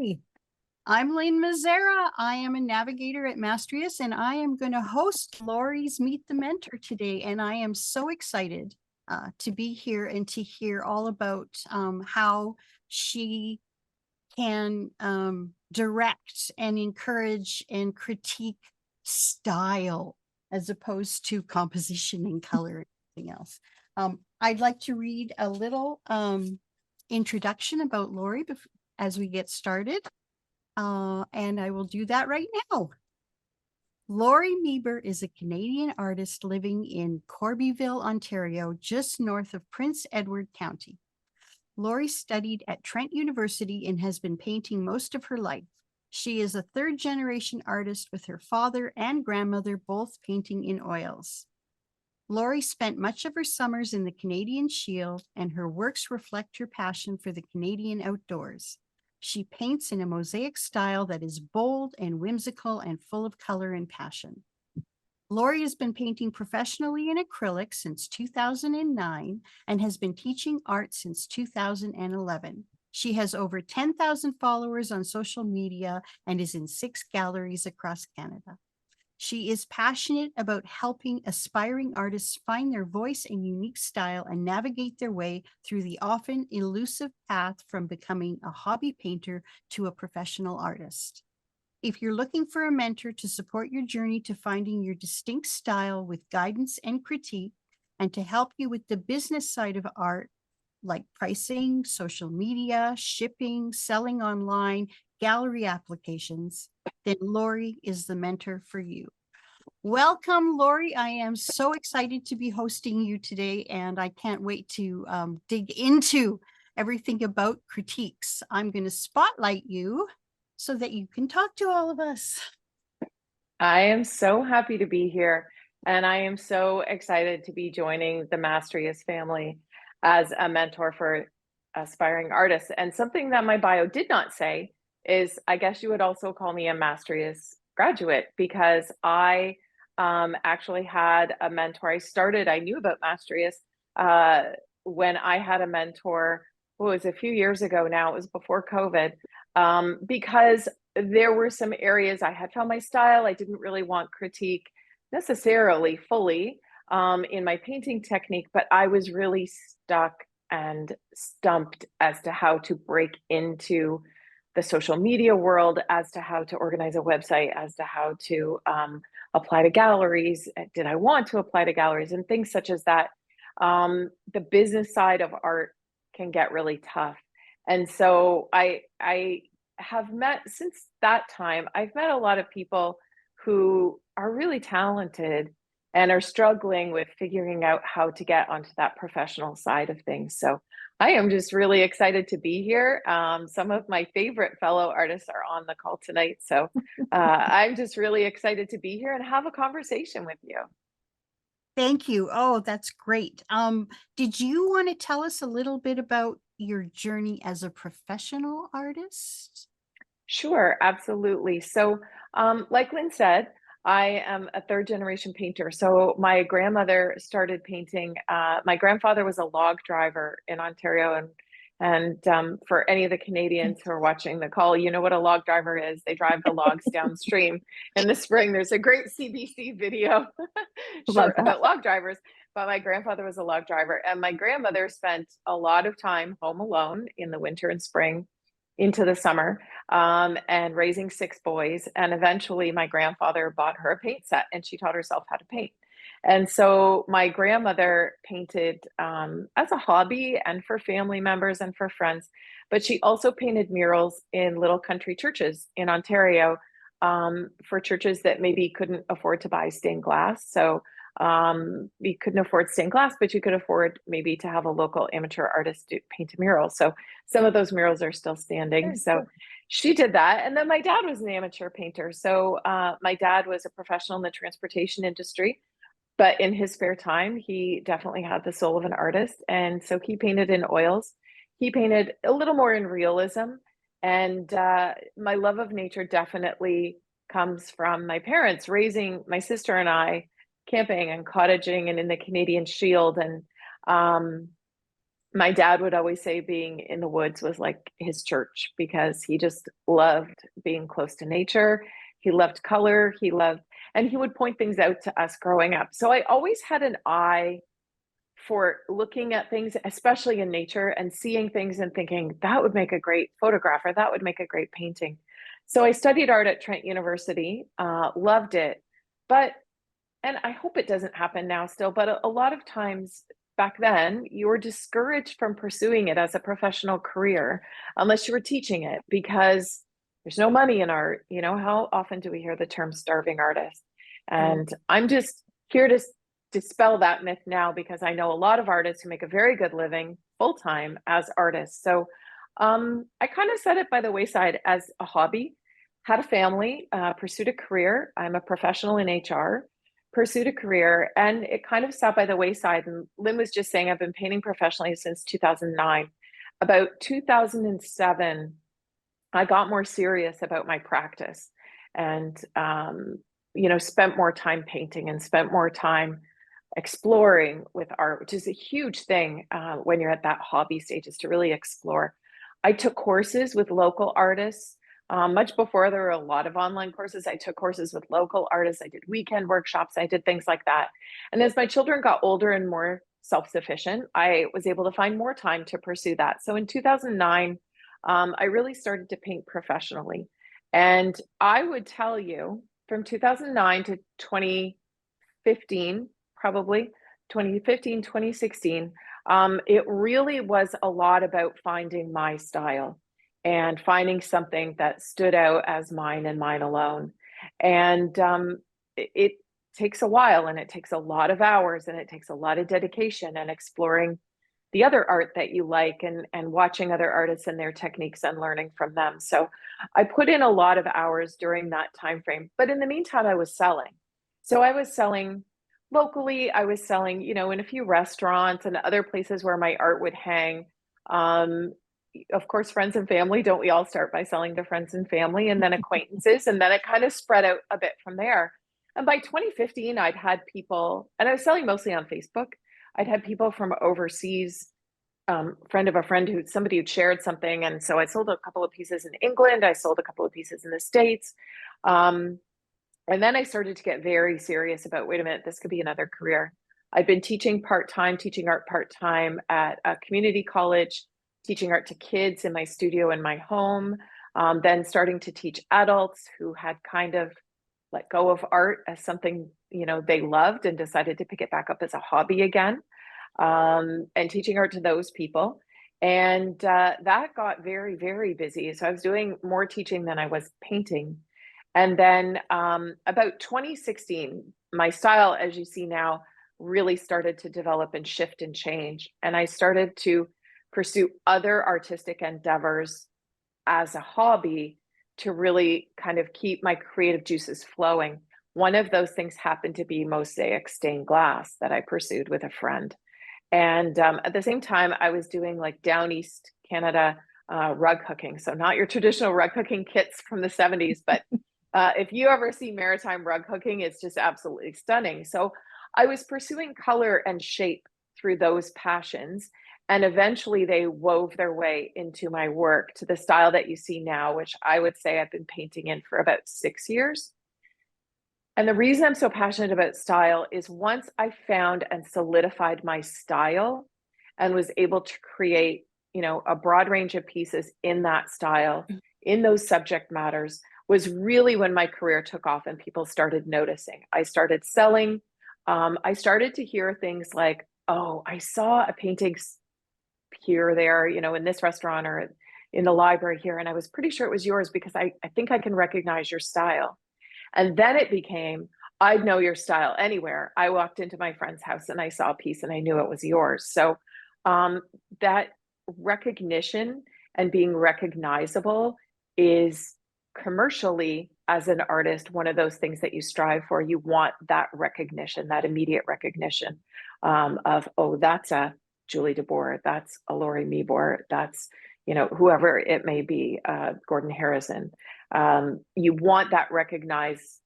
Hi, I'm Lynn Mazzara. I am a navigator at Mastrius, and I am going to host Lori's Meet the Mentor today. And I am so excited to be here and to hear all about how she can direct and encourage and critique style as opposed to composition and color and everything else. I'd like to read a little introduction about Lori as we get started. And I will do that right now. Lori Meeboer is a Canadian artist living in Corbyville, Ontario, just north of Prince Edward County. Lori studied at Trent University and has been painting most of her life. She is a third-generation artist with her father and grandmother both painting in oils. Lori spent much of her summers in the Canadian Shield, and her works reflect her passion for the Canadian outdoors. She paints in a mosaic style that is bold and whimsical and full of color and passion. Lori has been painting professionally in acrylic since 2009 and has been teaching art since 2011. She has over 10,000 followers on social media and is in 6 galleries across Canada. She is passionate about helping aspiring artists find their voice and unique style and navigate their way through the often elusive path from becoming a hobby painter to a professional artist. If you're looking for a mentor to support your journey to finding your distinct style with guidance and critique, and to help you with the business side of art, like pricing, social media, shipping, selling online, gallery applications, then Lori is the mentor for you. Welcome, Lori. I am so excited to be hosting you today, and I can't wait to dig into everything about critiques. I'm going to spotlight you so that you can talk to all of us. I am so happy to be here, and I am so excited to be joining the Mastrius family as a mentor for aspiring artists. And something that my bio did not say is, I guess you would also call me a Mastrius graduate, because I actually had a mentor. I knew about Mastrius when I had a mentor, it was a few years ago now, it was before COVID, because there were some areas I had found my style. I didn't really want critique necessarily fully in my painting technique, but I was really stuck and stumped as to how to break into the social media world, as to how to organize a website, as to how to apply to galleries. Did I want to apply to galleries and things such as that? The business side of art can get really tough. And so I have met, since that time, I've met a lot of people who are really talented and are struggling with figuring out how to get onto that professional side of things. So I am just really excited to be here. Some of my favorite fellow artists are on the call tonight. So I'm just really excited to be here and have a conversation with you. Thank you. Oh, that's great. Did you want to tell us a little bit about your journey as a professional artist? Sure, absolutely. So, like Lynn said, I am a third generation painter. So my grandmother started painting. My grandfather was a log driver in Ontario, and for any of the Canadians who are watching the call, you know what a log driver is. They drive the logs downstream in the spring. There's a great CBC video Love short that. about log drivers. But my grandfather was a log driver, and my grandmother spent a lot of time home alone in the winter and spring into the summer, and raising 6 boys. And eventually my grandfather bought her a paint set and she taught herself how to paint. And so my grandmother painted as a hobby and for family members and for friends, but she also painted murals in little country churches in Ontario, for churches that maybe couldn't afford to buy stained glass. So you couldn't afford stained glass, but you could afford maybe to have a local amateur artist paint a mural. So some of those murals are still standing. So she did that. And then my dad was an amateur painter. So my dad was a professional in the transportation industry, but in his spare time, he definitely had the soul of an artist. And so he painted in oils. He painted a little more in realism. And my love of nature definitely comes from my parents raising my sister and I camping and cottaging and in the Canadian Shield. And My dad would always say being in the woods was like his church because he just loved being close to nature. He loved color. And he would point things out to us growing up. So I always had an eye for looking at things, especially in nature, and seeing things and thinking that would make a great photograph or that would make a great painting. So I studied art at Trent University, loved it. But, and I hope it doesn't happen now still, but a lot of times back then, you were discouraged from pursuing it as a professional career unless you were teaching it because there's no money in art. You know, how often do we hear the term starving artist? And I'm just here to dispel that myth now because I know a lot of artists who make a very good living full time as artists. So I kind of set it by the wayside as a hobby, had a family, pursued a career. I'm a professional in HR, pursued a career, and it kind of sat by the wayside. And Lynn was just saying I've been painting professionally since 2009. About 2007, I got more serious about my practice and, spent more time painting and spent more time exploring with art, which is a huge thing when you're at that hobby stage, is to really explore. I took courses with local artists. Much before there were a lot of online courses, I took courses with local artists. I did weekend workshops. I did things like that. And as my children got older and more self-sufficient, I was able to find more time to pursue that. So in 2009, I really started to paint professionally. And I would tell you from 2009 to 2015, probably 2015, 2016, it really was a lot about finding my style and finding something that stood out as mine and mine alone. And it takes a while and it takes a lot of hours and it takes a lot of dedication and exploring the other art that you like and watching other artists and their techniques and learning from them. So I put in a lot of hours during that time frame. But in the meantime, I was selling. So I was selling locally. I was selling, in a few restaurants and other places where my art would hang. Of course, friends and family. Don't we all start by selling to friends and family and then acquaintances? And then it kind of spread out a bit from there. And by 2015, I'd had people, and I was selling mostly on Facebook. I'd had people from overseas, friend of a friend somebody who'd shared something. And so I sold a couple of pieces in England. I sold a couple of pieces in the States. And then I started to get very serious about, wait a minute, this could be another career. I'd been teaching part-time, teaching art part-time at a community college, teaching art to kids in my studio in my home, then starting to teach adults who had kind of let go of art as something, they loved and decided to pick it back up as a hobby again, and teaching art to those people. And that got very, very busy. So I was doing more teaching than I was painting. And then about 2016, my style, as you see now, really started to develop and shift and change. And I started to pursue other artistic endeavors as a hobby to really kind of keep my creative juices flowing. One of those things happened to be mosaic stained glass that I pursued with a friend. And at the same time, I was doing like down East Canada rug hooking. So not your traditional rug hooking kits from the 70s, but if you ever see maritime rug hooking, it's just absolutely stunning. So I was pursuing color and shape through those passions. And eventually they wove their way into my work to the style that you see now, which I would say I've been painting in for about 6 years. And the reason I'm so passionate about style is once I found and solidified my style and was able to create, a broad range of pieces in that style, in those subject matters, was really when my career took off and people started noticing. I started selling. I started to hear things like, oh, I saw a painting here or there, in this restaurant or in the library here. And I was pretty sure it was yours because I think I can recognize your style. And then it became, I'd know your style anywhere. I walked into my friend's house and I saw a piece and I knew it was yours. So that recognition and being recognizable is commercially, as an artist, one of those things that you strive for. You want that recognition, that immediate recognition of, oh, that's a Julie DeBoer, that's a Laurie Meeboer, that's, whoever it may be, Gordon Harrison. You want that recognized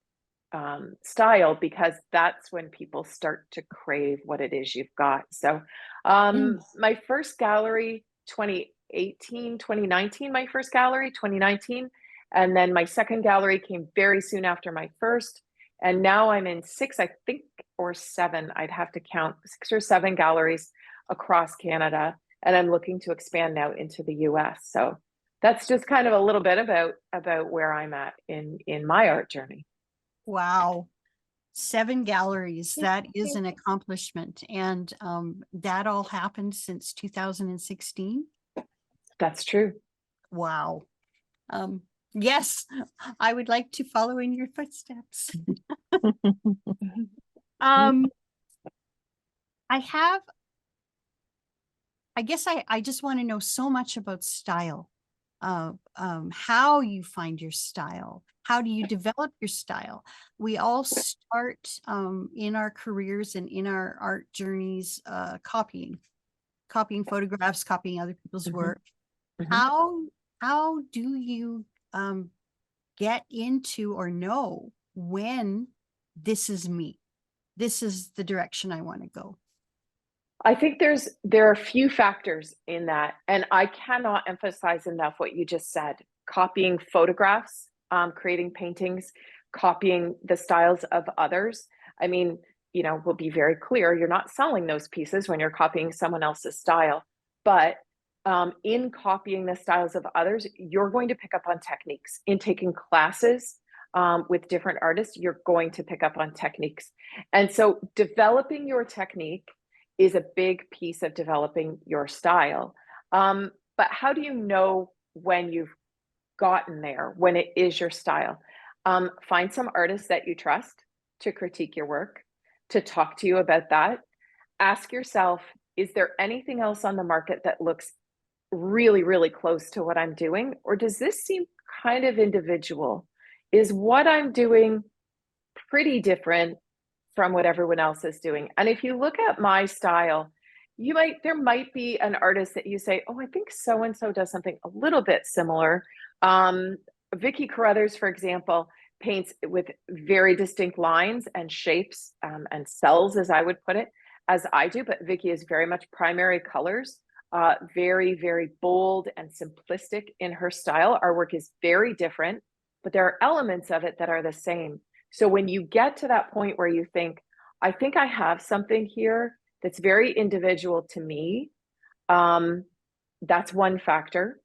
style because that's when people start to crave what it is you've got. So My first gallery, 2018, 2019, my first gallery, 2019. And then my second gallery came very soon after my first. And now I'm in six, I think, or seven, I'd have to count, 6 or 7 galleries across Canada. And I'm looking to expand now into the US. So that's just kind of a little bit about where I'm at in my art journey. Wow. 7 galleries. That is an accomplishment. And that all happened since 2016. That's true. Wow. Yes, I would like to follow in your footsteps. I guess I just want to know so much about style, how you find your style. How do you develop your style? We all start in our careers and in our art journeys copying photographs, copying other people's work. How do you get into or know when this is me? This is the direction I want to go. I think there are a few factors in that, and I cannot emphasize enough what you just said. Copying photographs, creating paintings, copying the styles of others. I mean, we'll be very clear, you're not selling those pieces when you're copying someone else's style, but in copying the styles of others, you're going to pick up on techniques. In taking classes with different artists, you're going to pick up on techniques. And so developing your technique is a big piece of developing your style. But how do you know when you've gotten there, when it is your style? Find some artists that you trust to critique your work, to talk to you about that. Ask yourself, is there anything else on the market that looks really, really close to what I'm doing? Or does this seem kind of individual? Is what I'm doing pretty different from what everyone else is doing? And if you look at my style, there might be an artist that you say, oh, I think so-and-so does something a little bit similar. Vicky Carruthers, for example, paints with very distinct lines and shapes and cells, as I would put it, as I do. But Vicky is very much primary colors, very, very bold and simplistic in her style. Our work is very different, but there are elements of it that are the same. So when you get to that point where you think, I think I have something here that's very individual to me, that's one factor.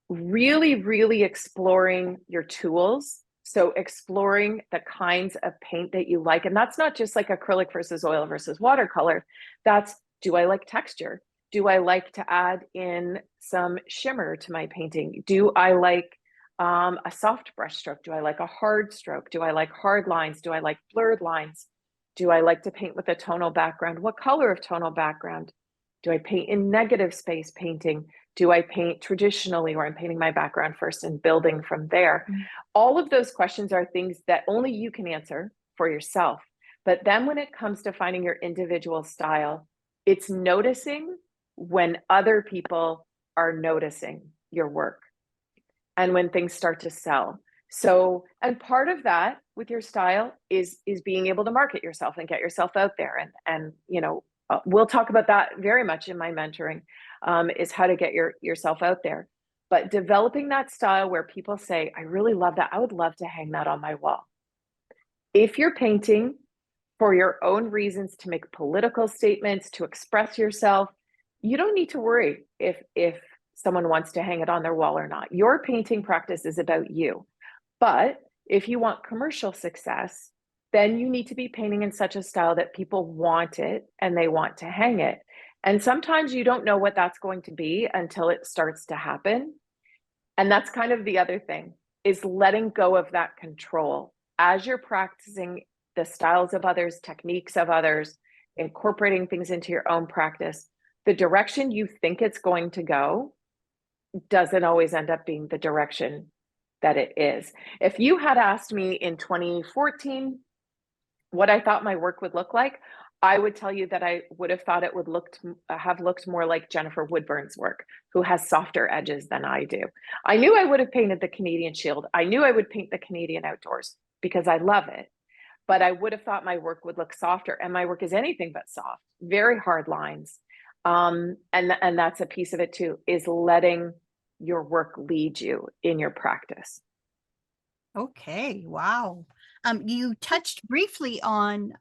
Really, really exploring your tools. So exploring the kinds of paint that you like. And that's not just like acrylic versus oil versus watercolor. That's, do I like texture? Do I like to add in some shimmer to my painting? Do I like a soft brush stroke? Do I like a hard stroke? Do I like hard lines? Do I like blurred lines? Do I like to paint with a tonal background? What color of tonal background? Do I paint in negative space painting? Do I paint traditionally, or I'm painting my background first and building from there? All of those questions are things that only you can answer for yourself. But then when it comes to finding your individual style, it's noticing when other people are noticing your work and when things start to sell. So, and part of that with your style is being able to market yourself and get yourself out there. And we'll talk about that very much in my mentoring, is how to get yourself out there. But developing that style where people say, I really love that. I would love to hang that on my wall. If you're painting for your own reasons, to make political statements, to express yourself, you don't need to worry if someone wants to hang it on their wall or not. Your painting practice is about you. But if you want commercial success, then you need to be painting in such a style that people want it and they want to hang it. And sometimes you don't know what that's going to be until it starts to happen. And that's kind of the other thing, is letting go of that control. As you're practicing the styles of others, techniques of others, incorporating things into your own practice, the direction you think it's going to go doesn't always end up being the direction that it is. If you had asked me in 2014 what I thought my work would look like, I would tell you that I would have thought it would have looked more like Jennifer Woodburn's work, who has softer edges than I do. I knew I would have painted the Canadian Shield. I knew I would paint the Canadian outdoors because I love it. but I would have thought my work would look softer, and my work is anything but soft, very hard lines. And that's a piece of it too, is letting your work lead you in your practice. Okay, wow. You touched briefly on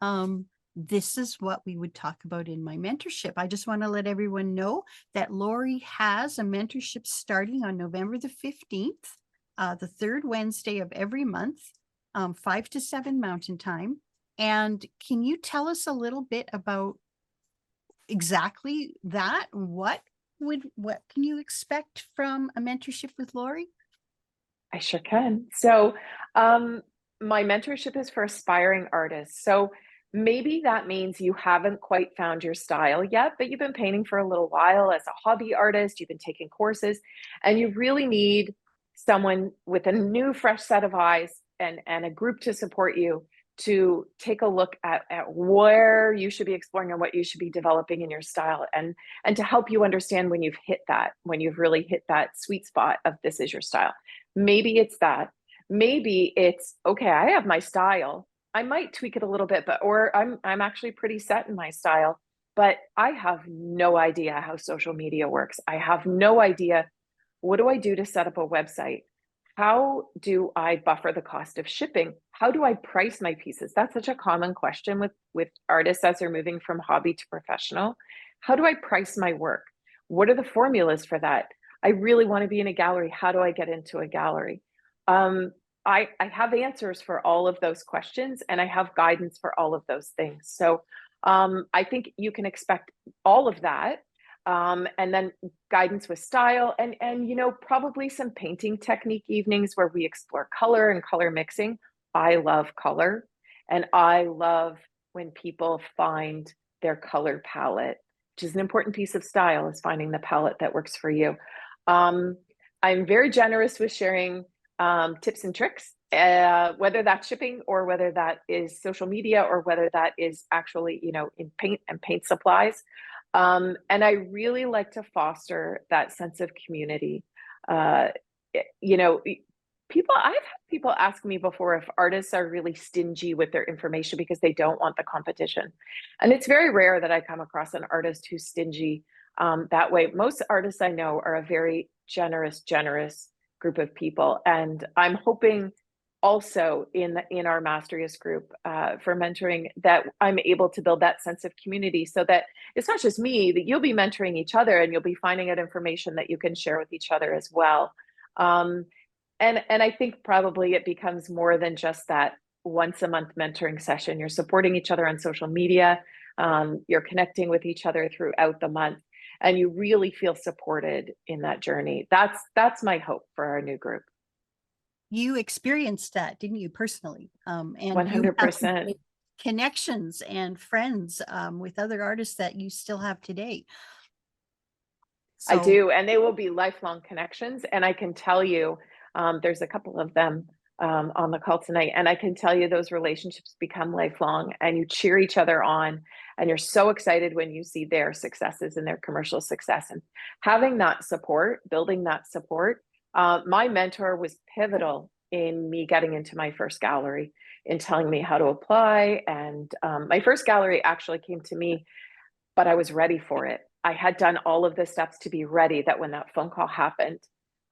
this is what we would talk about in my mentorship. I just want to let everyone know that Lori has a mentorship starting on November the 15th, the third Wednesday of every month, 5 to 7 Mountain Time. And can you tell us a little bit about exactly that? What can you expect from a mentorship with Lori? I sure can. So, my mentorship is for aspiring artists. So maybe that means you haven't quite found your style yet, but you've been painting for a little while as a hobby artist, you've been taking courses, and you really need someone with a new, fresh set of eyes and a group to support you to take a look at where you should be exploring and what you should be developing in your style, and to help you understand when you've hit that, when you've really hit that sweet spot of this is your style. Maybe it's that. Maybe it's, okay, I have my style. I might tweak it a little bit, but or I'm actually pretty set in my style, but I have no idea how social media works. I have no idea, what do I do to set up a website? How do I buffer the cost of shipping? How do I price my pieces? That's such a common question with artists as they're moving from hobby to professional. How do I price my work? What are the formulas for that? I really want to be in a gallery. How do I get into a gallery? Um, I have answers for all of those questions, and I have guidance for all of those things. So I think you can expect all of that. And then guidance with style, and probably some painting technique evenings where we explore color and color mixing. I love color, and I love when people find their color palette, which is an important piece of style, is finding the palette that works for you. Um, I'm very generous with sharing tips and tricks, whether that's shipping or whether that is social media or whether that is actually, in paint and paint supplies. And I really like to foster that sense of community. Uh, I've had people ask me before if artists are really stingy with their information because they don't want the competition. And it's very rare that I come across an artist who's stingy that way. Most artists I know are a very generous group of people. And I'm hoping also in our Mastrius group for mentoring that I'm able to build that sense of community, so that it's not just me, that you'll be mentoring each other and you'll be finding out information that you can share with each other as well. And I think probably it becomes more than just that once a month mentoring session. You're supporting each other on social media. You're connecting with each other throughout the month, and you really feel supported in that journey. That's my hope for our new group. You experienced that, didn't you, personally? And you have 100%. connections and friends with other artists that you still have today. I So do, and they will be lifelong connections. And I can tell you, there's a couple of them on the call tonight, and I can tell you those relationships become lifelong, and you cheer each other on, and you're so excited when you see their successes and their commercial success. And having that support, building that support, my mentor was pivotal in me getting into my first gallery, in telling me how to apply. And my first gallery actually came to me, but I was ready for it. I had done all of the steps to be ready, that when that phone call happened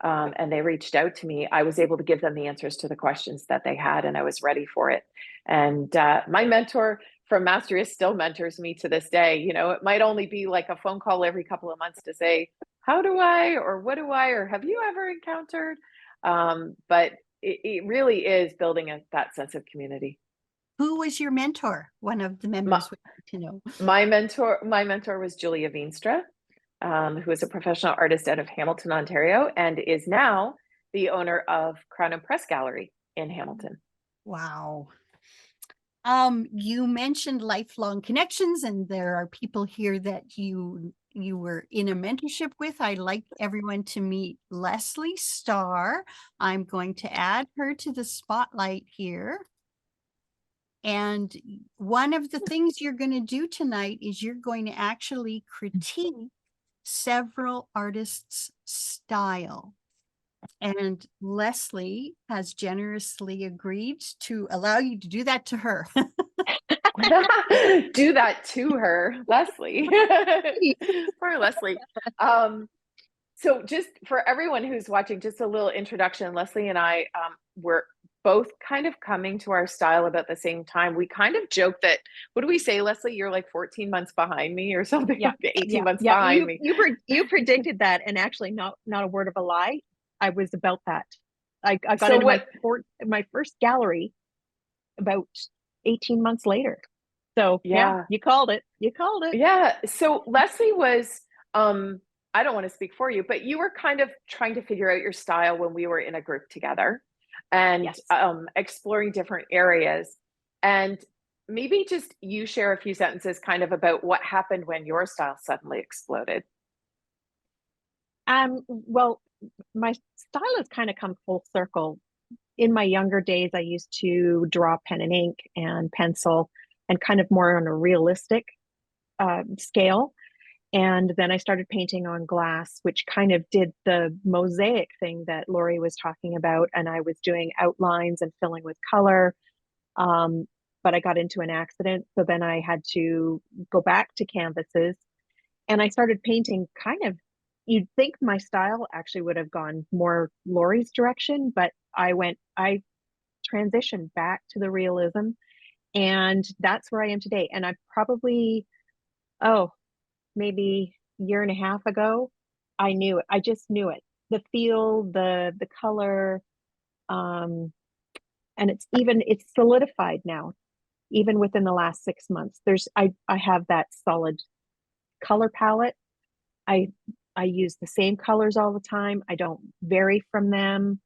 and they reached out to me, I was able to give them the answers to the questions that they had, and I was ready for it. And my mentor from Mastrius still mentors me to this day. It might only be like a phone call every couple of months to say, how do I, or what do I, or have you ever encountered? But it really is building that sense of community. who was your mentor? One of the My, members would like to know. my mentor was Julia Veenstra, who is a professional artist out of Hamilton, Ontario, and is now the owner of Crown and Press Gallery in Hamilton. Wow. You mentioned lifelong connections, and there are people here that you were in a mentorship with. I'd like everyone to meet Leslie Starr. I'm going to add her to the spotlight here. And one of the things you're going to do tonight is you're going to actually critique several artists' style. And Leslie has generously agreed to allow you to do that to her. Do that to her, Leslie. Poor Leslie. So just for everyone who's watching, just a little introduction. Leslie and I were both kind of coming to our style about the same time. We kind of joke that, what do we say, Leslie? You're like 14 months behind me or something, Yeah, like 18 yeah, months yeah. behind me. You predicted that, and actually, not a word of a lie. I was about that. I got So into what, my first gallery about 18 months later. So yeah, yeah. you called it. You called it. Yeah. So Leslie was, I don't want to speak for you, but you were kind of trying to figure out your style when we were in a group together and Yes. exploring different areas. And maybe just you share a few sentences kind of about what happened when your style suddenly exploded. Well, my style has kind of come full circle. In my younger days, I used to draw pen and ink and pencil and kind of more on a realistic scale. And then I started painting on glass, which kind of did the mosaic thing that Lori was talking about. And I was doing outlines and filling with color. Um, but I got into an accident. So then I had to go back to canvases and I started painting kind of, you'd think my style actually would have gone more Lori's direction, but I transitioned back to the realism. And that's where I am today. And I probably, oh, maybe a year and a half ago, I knew it. I just knew it. The feel, the color, um, and it's solidified now, even within the last 6 months. I have that solid color palette. I I use the same colors all the time. I don't vary from them.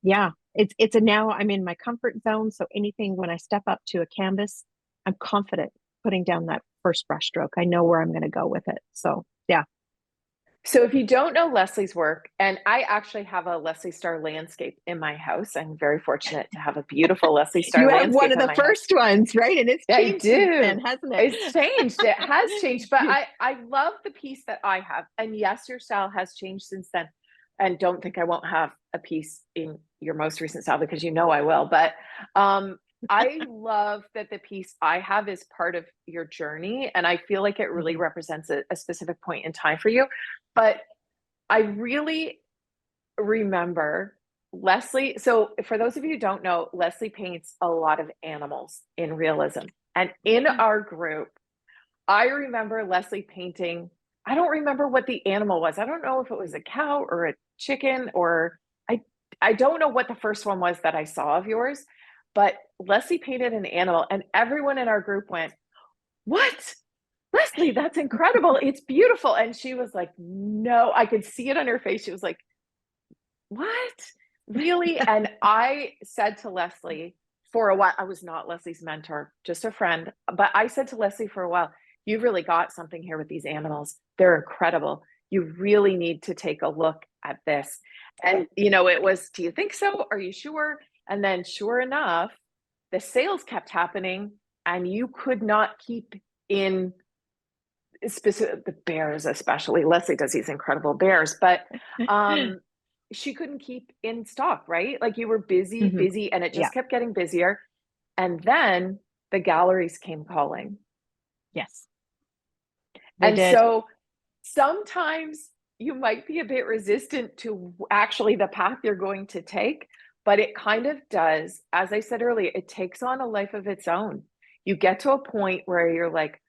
Yeah, it's a now I'm in my comfort zone. So anything when I step up to a canvas, I'm confident putting down that first brush stroke. I know where I'm going to go with it. So yeah. So if you don't know Leslie's work, and I actually have a Leslie Star landscape in my house. I'm very fortunate to have a beautiful Leslie Star You have one landscape of in the my house. first ones, right? And it's I changed since then, do. hasn't it? It's changed. It has changed, but I love the piece that I have. And yes, your style has changed since then. And don't think I won't have a piece in your most recent style because you know I will. But I love that the piece I have is part of your journey, and I feel like it really Mhm. represents a specific point in time for you. But I really remember Leslie. So, for those of you who don't know, Leslie paints a lot of animals in realism. And in our group, I remember Leslie painting, I don't remember what the animal was. I don't know if it was a cow or a chicken or I I don't know what the first one was that I saw of yours, but Leslie painted an animal and everyone in our group went, "What? Leslie, that's incredible. It's beautiful." And she was like, "No." I could see it on her face. She was like, "What? Really?" And I said to Leslie for a while, I was not Leslie's mentor, just a friend, but I said to Leslie for a while, "You've really got something here with these animals. They're incredible. You really need to take a look at this." And, it was, "Do you think so? Are you sure?" And then, sure enough, the sales kept happening, and you could not keep in specific the bears, especially. Leslie does these incredible bears, but she couldn't keep in stock, right? Like you were busy, Mhm. busy, and it Yeah. just kept getting busier. And then the galleries came calling. Yes, they And did. so sometimes you might be a bit resistant to actually the path you're going to take, but it kind of does. As I said earlier, it takes on a life of its own. You get to a point where you're like,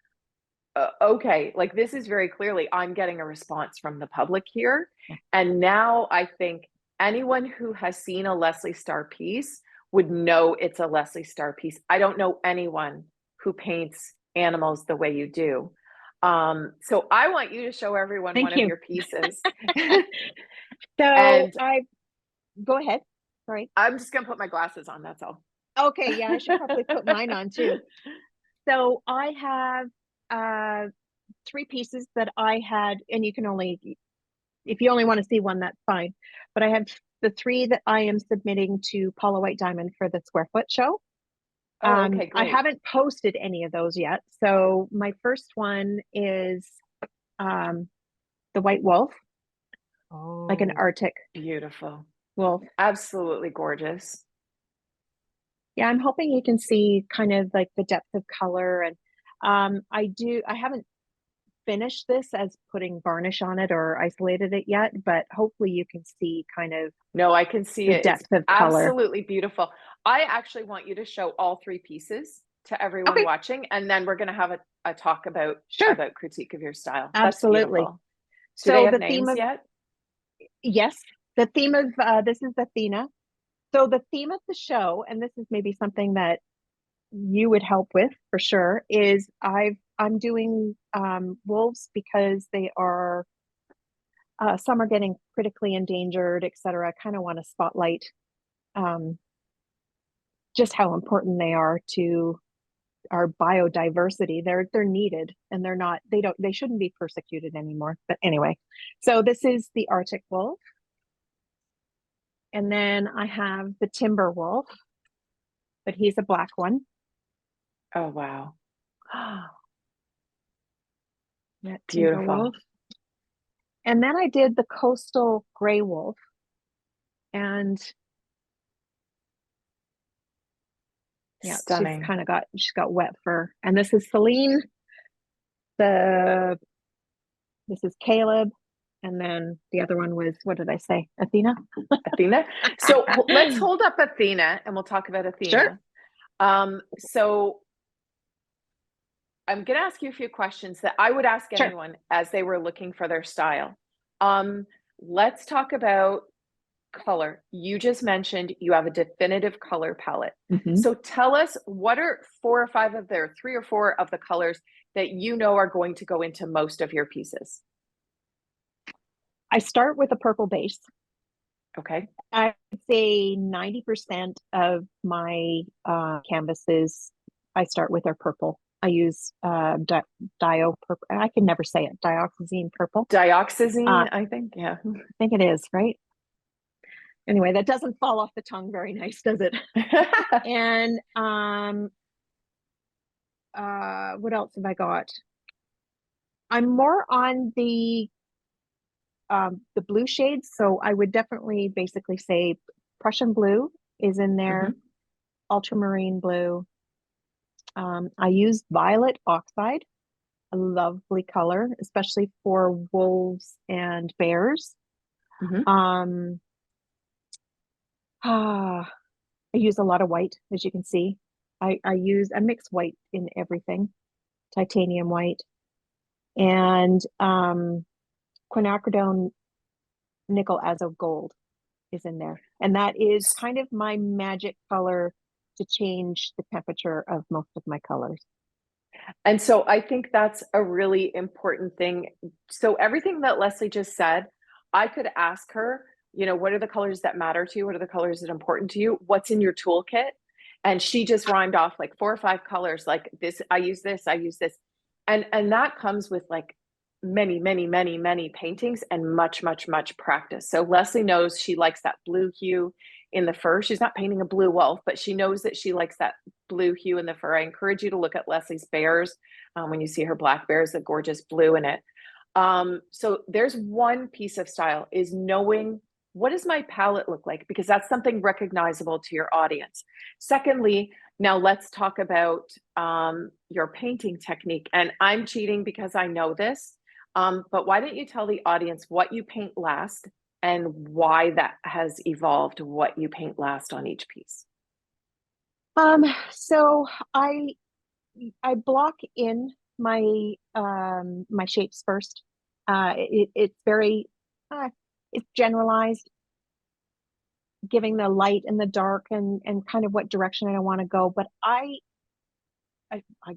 okay, like this is very clearly, I'm getting a response from the public here. And now I think anyone who has seen a Leslie Starr piece would know it's a Leslie Starr piece. I don't know anyone who paints animals the way you do. So I want you to show everyone one Thank of you. your pieces. So And I go ahead. Sorry. I'm just going to put my glasses on. That's all. Okay, yeah, I should probably put mine on too. So I have three pieces that I had, and you can only, if you only want to see one, that's fine. But I have the three that I am submitting to Paula White Diamond for the Square Foot show. Oh, okay, I great. haven't posted any of those yet. So my first one is the White Wolf. like an Oh, Arctic Beautiful. wolf. Absolutely gorgeous. Yeah, I'm hoping you can see kind of like the depth of color. And I haven't finished this as putting varnish on it or isolated it yet, but hopefully you can see kind of No, I can see the it. It's depth of color. absolutely beautiful. I actually want you to show all three pieces to everyone Okay, watching, and then we're going to have a talk about sure, critique of your style. That's absolutely. beautiful. Do they So have the theme names of, yet? yes, the theme of this is Athena. So the theme of the show, and this is maybe something that you would help with for sure, is I'm doing wolves because they are some are getting critically endangered, etc. I kind of want to spotlight um, just how important they are to our biodiversity. They're needed, and they shouldn't be persecuted anymore. But anyway, so this is the Arctic wolf, and then I have the timber wolf, but he's a black one. Oh, wow. That timber Beautiful. wolf. And then I did the coastal gray wolf, and yeah, Stunning. she's got wet fur. And this is Celine. This is Caleb, and then the other one was, what did I say? Athena. Athena. So let's hold up Athena and we'll talk about Athena. Sure. So I'm going to ask you a few questions that I would ask Sure. anyone as they were looking for their style. Let's talk about color. You just mentioned you have a definitive color palette. Mm-hmm. So tell us, what are 4 or 5 of their 3 or 4 of the colors that you know are going to go into most of your pieces? I start with a purple base. Okay. I'd say 90% of my canvases I start with are purple. I use dio purple. I can never say it. Dioxazine purple. Dioxazine, I think. Yeah. I think it is, right? Anyway, that doesn't fall off the tongue very nice, does it? And what else have I got? I'm more on the blue shades, so I would definitely basically say Prussian blue is in there, ultramarine blue. I use violet oxide, a lovely color, especially for wolves and bears. I use a lot of white, as you can see. I mix white in everything, titanium white, and quinacridone nickel azo gold is in there. And that is kind of my magic color to change the temperature of most of my colors. And so I think that's a really important thing. So everything that Leslie just said, I could ask her, you know, what are the colors that matter to you? What are the colors that are important to you? What's in your toolkit? And she just rhymed off like 4 or 5 colors, like this, I use this, I use this. And that comes with like many paintings and much practice. So Leslie knows she likes that blue hue in the fur. She's not painting a blue wolf, but she knows that she likes that blue hue in the fur. I encourage you to look at Leslie's bears when you see her black bears, the gorgeous blue in it. So there's one piece of style, is knowing, what does my palette look like? Because that's something recognizable to your audience. Secondly, now let's talk about your painting technique. And I'm cheating because I know this, but why don't you tell the audience what you paint last and why that has evolved, what you paint last on each piece? So I block in my my shapes first. It's very it's generalized, giving the light and the dark and kind of what direction I want to go. But I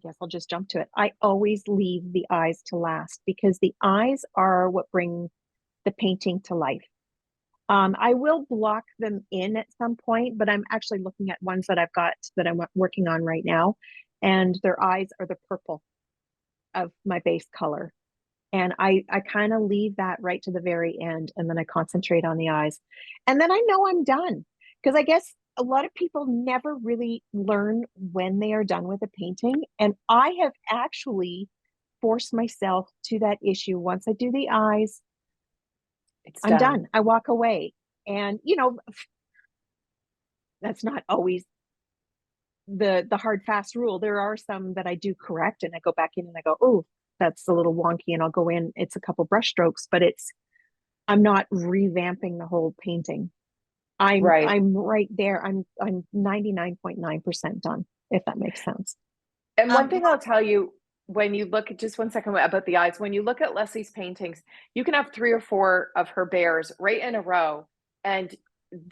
guess I'll just jump to it. I always leave the eyes to last, because the eyes are what bring the painting to life. I will block them in at some point, but I'm actually looking at ones that I've got that I'm working on right now, and their eyes are the purple of my base color. And I kind of leave that right to the very end, and then I concentrate on the eyes. And then I know I'm done, because I guess a lot of people never really learn when they are done with a painting. And I have actually forced myself to that issue. Once I do the eyes, It's I'm done. done. I walk away. And, that's not always the hard, fast rule. There are some that I do correct and I go back in and I go, oh, that's a little wonky. And I'll go in, it's a couple brush strokes, but I'm not revamping the whole painting. Right. I'm right there. I'm 99.9% done, if that makes sense. And one thing Well, I'll tell you, when you look at just one second about the eyes, when you look at Leslie's paintings, you can have 3 or 4 of her bears right in a row, and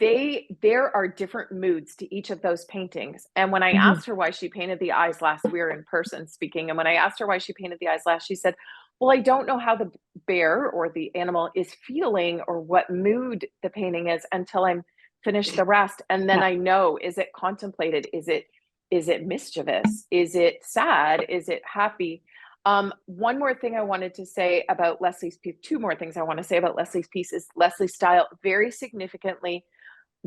there are different moods to each of those paintings. And when I Mhm. asked her why she painted the eyes last, we were in person speaking, and when I asked her why she painted the eyes last, she said, "Well, I don't know how the bear or the animal is feeling or what mood the painting is until I'm finished the rest, and then Yeah. I know, is it contemplated? Is it mischievous? Is it sad? Is it happy?" One more thing I wanted to say about Leslie's piece, 2 more things I want to say about Leslie's piece is Leslie's style very significantly.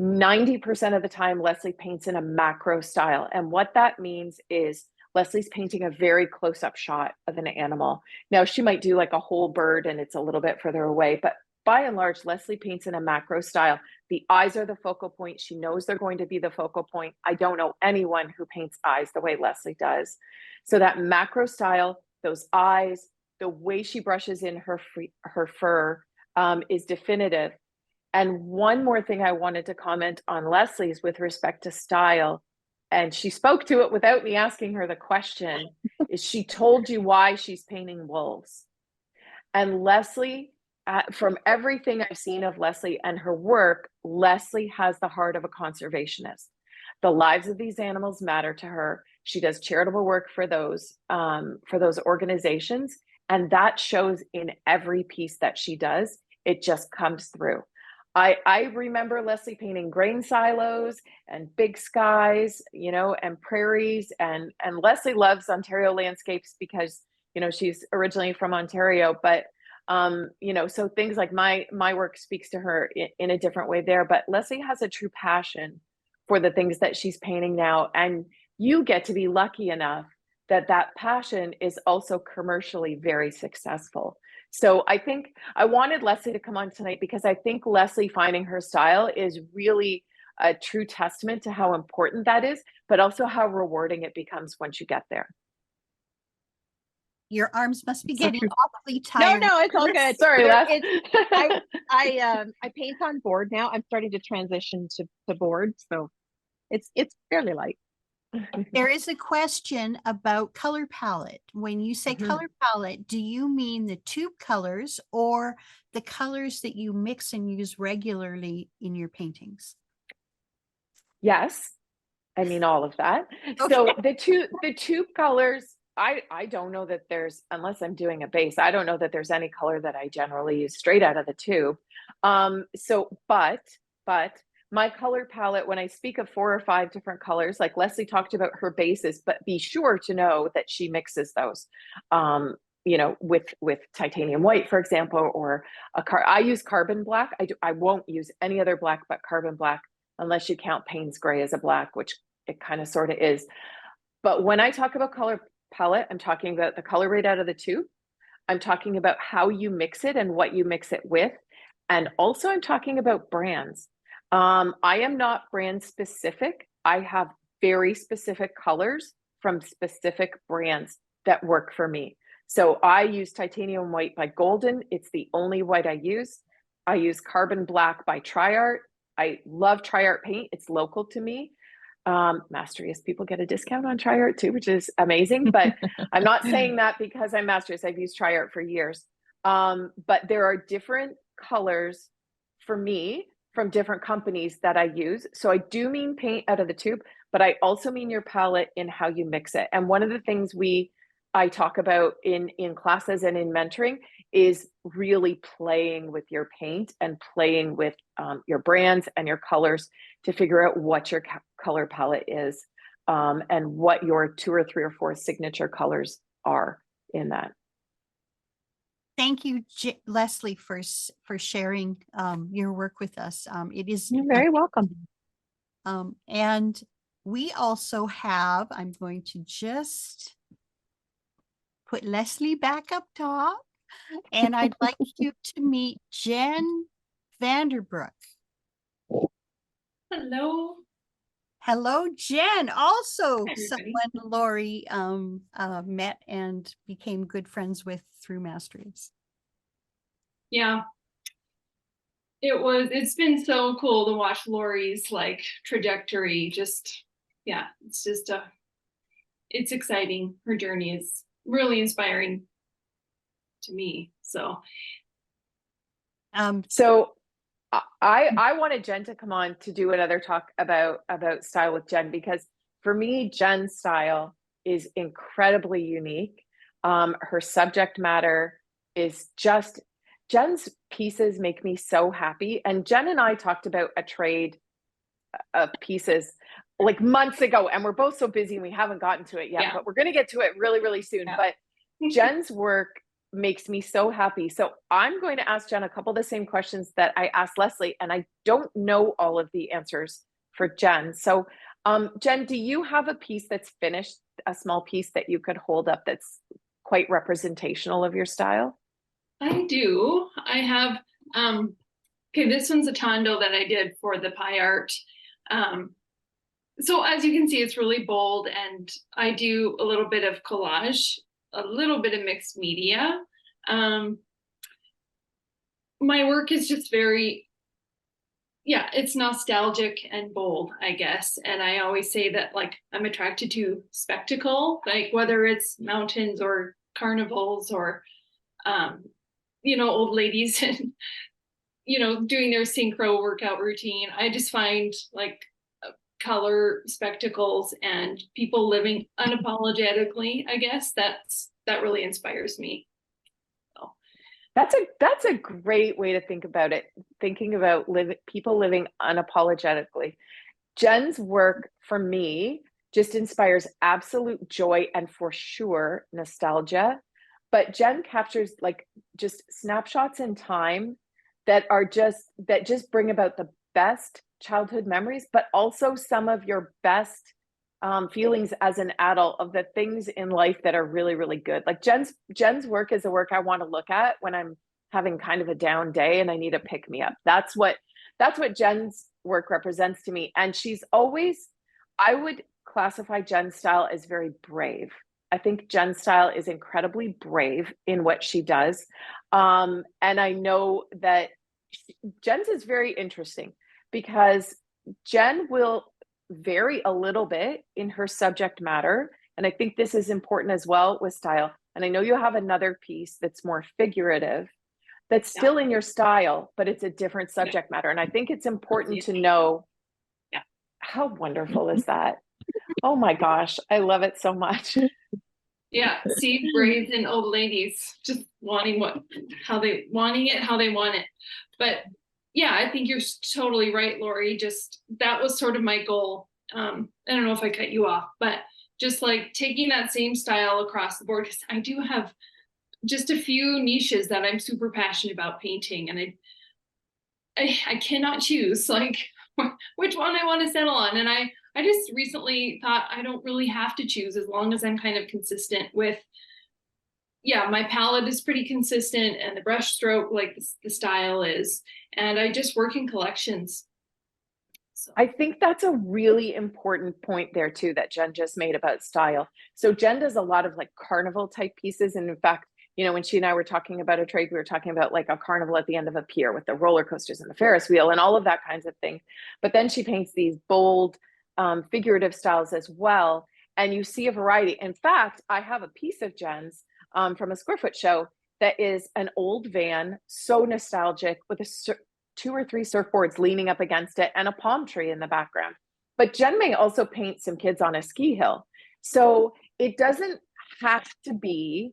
90% of the time, Leslie paints in a macro style. And what that means is Leslie's painting a very close up shot of an animal. Now, she might do like a whole bird and it's a little bit further away, but by and large, Leslie paints in a macro style. The eyes are the focal point. She knows they're going to be the focal point. I don't know anyone who paints eyes the way Leslie does. So that macro style, those eyes, the way she brushes in her fur is definitive. And one more thing I wanted to comment on Leslie's with respect to style, and she spoke to it without me asking her the question, is she told you why she's painting wolves. And Leslie, from everything I've seen of Leslie and her work, Leslie has the heart of a conservationist. The lives of these animals matter to her. She does charitable work for those organizations, and that shows in every piece that she does. It just comes through. I remember Leslie painting grain silos and big skies, and prairies, and Leslie loves Ontario landscapes because she's originally from Ontario, but so things like my work speaks to her in a different way there. But Leslie has a true passion for the things that she's painting now, and you get to be lucky enough that passion is also commercially very successful. So I think I wanted Leslie to come on tonight because I think Leslie finding her style is really a true testament to how important that is, but also how rewarding it becomes once you get there. your arms must be So getting true. awfully No, tired. no, it's all good. Sorry, There Les. is, I paint on board now. I'm starting to transition to board, so it's fairly light. There is a question about color palette. When you say color palette, do you mean the tube colors or the colors that you mix and use regularly in your paintings? Yes, I mean all of that. Okay. So the tube colors, I don't know that there's, unless I'm doing a base, I don't know that there's any color that I generally use straight out of the tube. But my color palette, when I speak of 4 or 5 different colors, like Leslie talked about her bases, but be sure to know that she mixes those. With titanium white, for example, or I use carbon black. I won't use any other black but carbon black, unless you count Payne's gray as a black, which it kind of sort of is. But when I talk about color palette, I'm talking about the color right out of the tube. I'm talking about how you mix it and what you mix it with. And also I'm talking about brands. I am not brand specific. I have very specific colors from specific brands that work for me. So I use titanium white by Golden. It's the only white I use. I use carbon black by Triart. I love Triart paint. It's local to me. Mastrius people get a discount on Triart too, which is amazing, but I'm not saying that because I'm Mastrius. I've used Triart for years. But there are different colors for me from different companies that I use. So I do mean paint out of the tube, but I also mean your palette in how you mix it. And one of the things I talk about in classes and in mentoring is really playing with your paint and playing with your brands and your colors to figure out what your color palette is, and what your 2 or 3 or 4 signature colors are in that. Thank you, Leslie, for sharing your work with us. It is You're very welcome. And we also have, I'm going to just put Leslie back up top, and I'd like you to meet Jen Vanderbrook. Hello. Hello, Jen. Also Hi, everybody. someone Lori met and became good friends with through Mastrius. Yeah. It's been so cool to watch Lori's like trajectory. Yeah, it's exciting. Her journey is really inspiring to me. So So I wanted Jen to come on to do another talk about style with Jen, because for me, Jen's style is incredibly unique. Her subject matter is just, Jen's pieces make me so happy. And Jen and I talked about a trade of pieces like months ago, and we're both so busy and we haven't gotten to it yet, Yeah. but we're going to get to it really, really soon. Yeah. But Jen's work makes me so happy. So I'm going to ask Jen a couple of the same questions that I asked Leslie, and I don't know all of the answers for Jen. So Jen, do you have a piece that's finished, a small piece that you could hold up that's quite representational of your style? I do. I have okay, this one's a tondo that I did for the pie art. So as you can see, it's really bold, and I do a little bit of collage, a little bit of mixed media. My work is just very, yeah, it's nostalgic and bold, I guess. And I always say that like I'm attracted to spectacle, like whether it's mountains or carnivals or old ladies and doing their synchro workout routine. I just find like color spectacles and people living unapologetically, I guess that really inspires me. So. That's a great way to think about it. Thinking about people living unapologetically. Jen's work for me just inspires absolute joy and for sure nostalgia. But Jen captures like just snapshots in time that just bring about the best childhood memories, but also some of your best feelings as an adult of the things in life that are really, really good. Like Jen's work is a work I want to look at when I'm having kind of a down day and I need a pick me up. That's what Jen's work represents to me. And I would classify Jen's style as very brave. I think Jen's style is incredibly brave in what she does. And I know that Jen's is very interesting because Jen will vary a little bit in her subject matter. And I think this is important as well with style. And I know you have another piece that's more figurative, that's still in your style, but it's a different subject matter. And I think it's important to know how wonderful is that? Oh my gosh, I love it so much. Yeah, see, brave and old ladies just wanting how they want it. But yeah, I think you're totally right, Lori. Just that was sort of my goal. I don't know if I cut you off, but just like taking that same style across the board, because I do have just a few niches that I'm super passionate about painting, and I cannot choose like which one I want to settle on. And I just recently thought I don't really have to choose as long as I'm kind of consistent with, my palette is pretty consistent and the brush stroke, like the style is, and I just work in collections. So. I think that's a really important point there too, that Jen just made about style. So Jen does a lot of like carnival type pieces. And in fact, when she and I were talking about a trade, we were talking about like a carnival at the end of a pier with the roller coasters and the Ferris wheel and all of that kinds of thing. But then she paints these bold, figurative styles as well. And you see a variety. In fact, I have a piece of Jen's from a square foot show that is an old van, so nostalgic, with a 2 or 3 surfboards leaning up against it and a palm tree in the background. But Jen may also paint some kids on a ski hill. So it doesn't have to be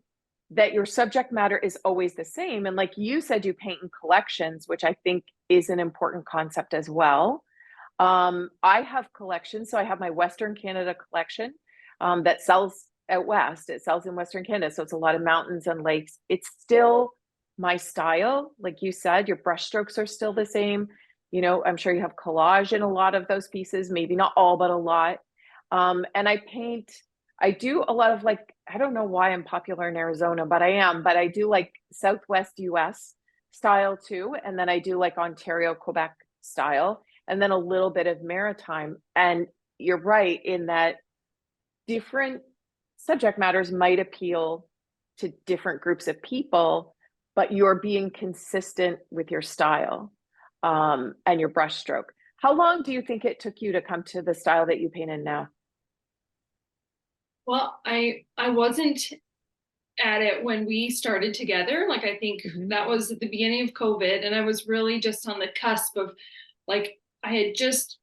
that your subject matter is always the same. And like you said, you paint in collections, which I think is an important concept as well. I have collections. So I have my Western Canada collection that sells out west. It sells in Western Canada. So it's a lot of mountains and lakes. It's still my style. Like you said, your brush strokes are still the same. I'm sure you have collage in a lot of those pieces, maybe not all, but a lot. And I do a lot of like, I don't know why I'm popular in Arizona, but I am, but I do like Southwest US style too. And then I do like Ontario, Quebec style, and then a little bit of maritime. And you're right in that different subject matters might appeal to different groups of people, but you're being consistent with your style and your brush stroke. How long do you think it took you to come to the style that you paint in now? Well, I wasn't at it when we started together. Like, I think that was at the beginning of COVID, and I was really just on the cusp of, like, I had just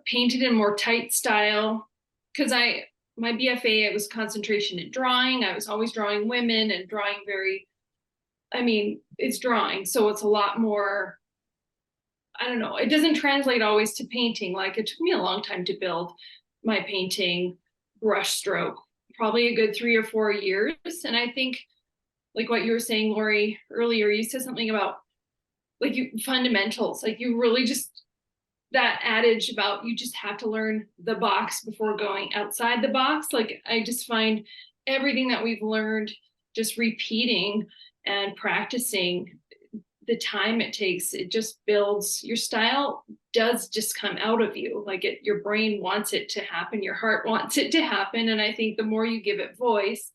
painted in more tight style because my BFA, it was concentration in drawing. I was always drawing women and drawing it's drawing, so it's a lot more, I don't know, it doesn't translate always to painting. Like, it took me a long time to build my painting brush stroke, probably a good 3 or 4 years. And I think, like what you were saying, Lori, earlier, you said something about like fundamentals, like you really just, that adage about you just have to learn the box before going outside the box. Like, I just find everything that we've learned, just repeating and practicing, the time it takes, it just builds, your style does just come out of you. Like, your brain wants it to happen, your heart wants it to happen. And I think the more you give it voice,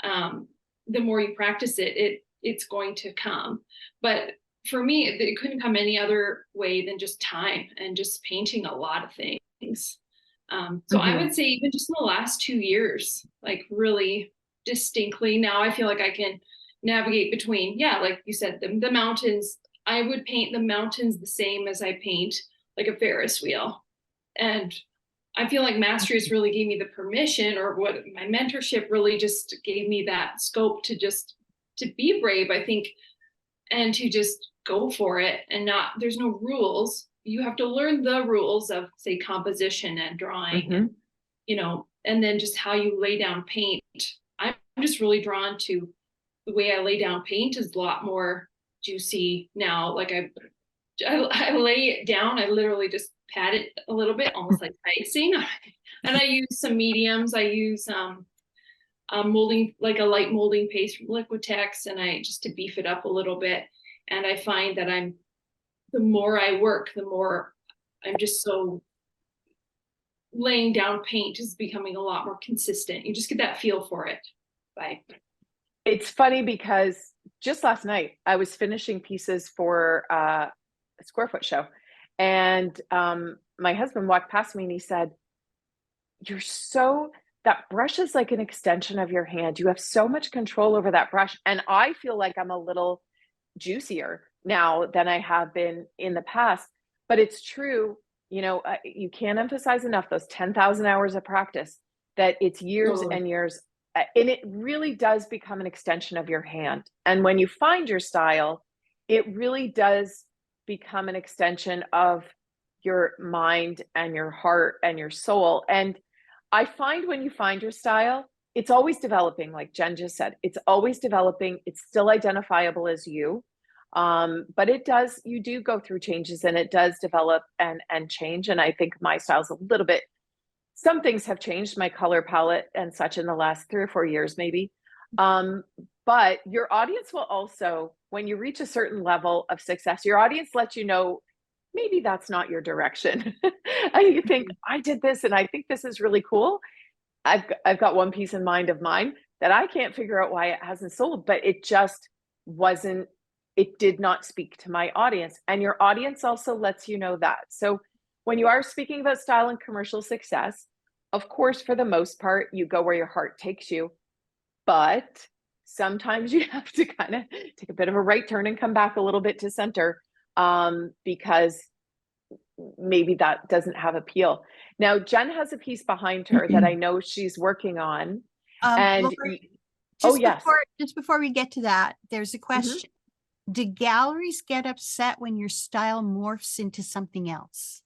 the more you practice it, it's going to come. But for me, it couldn't come any other way than just time and just painting a lot of things. So I would say even just in the last 2 years, like really distinctly, now I feel like I can navigate between, like you said, the mountains. I would paint the mountains the same as I paint like a Ferris wheel. And I feel like Mastrius really gave me the permission, or what my mentorship really just gave me that scope to be brave, I think, and to just go for it. And not, there's no rules. You have to learn the rules of, say, composition and drawing, and, and then just how you lay down paint. I'm just really drawn to the way I lay down paint is a lot more juicy now. Like, I lay it down, I literally just pat it a little bit, almost like icing. And I use some mediums. I use molding, like a light molding paste from Liquitex, and I just to beef it up a little bit. And I find that the more I work, the more I'm just so laying down paint is becoming a lot more consistent. You just get that feel for it. It's funny because just last night I was finishing pieces for a square foot show, and my husband walked past me and he said, that brush is like an extension of your hand. You have so much control over that brush. And I feel like I'm a little juicier now than I have been in the past. But it's true, you can't emphasize enough those 10,000 hours of practice, that it's years and years. And it really does become an extension of your hand. And when you find your style, it really does become an extension of your mind and your heart and your soul. And I find when you find your style, it's always developing. Like Jen just said, it's always developing. It's still identifiable as you. But you do go through changes, and it does develop and change. And I think my style's a little bit, some things have changed, my color palette and such, in the last 3 or 4 years, maybe. But your audience will also, when you reach a certain level of success, your audience lets you know, maybe that's not your direction. And you think, I did this and I think this is really cool. I've got one piece in mind of mine that I can't figure out why it hasn't sold, but it just wasn't, it did not speak to my audience. And your audience also lets you know that. So when you are speaking about style and commercial success, of course, for the most part, you go where your heart takes you. But sometimes you have to kind of take a bit of a right turn and come back a little bit to center, because maybe that doesn't have appeal. Now, Jen has a piece behind her that I know she's working on. And Lori, yes. Just before we get to that, there's a question. Do galleries get upset when your style morphs into something else?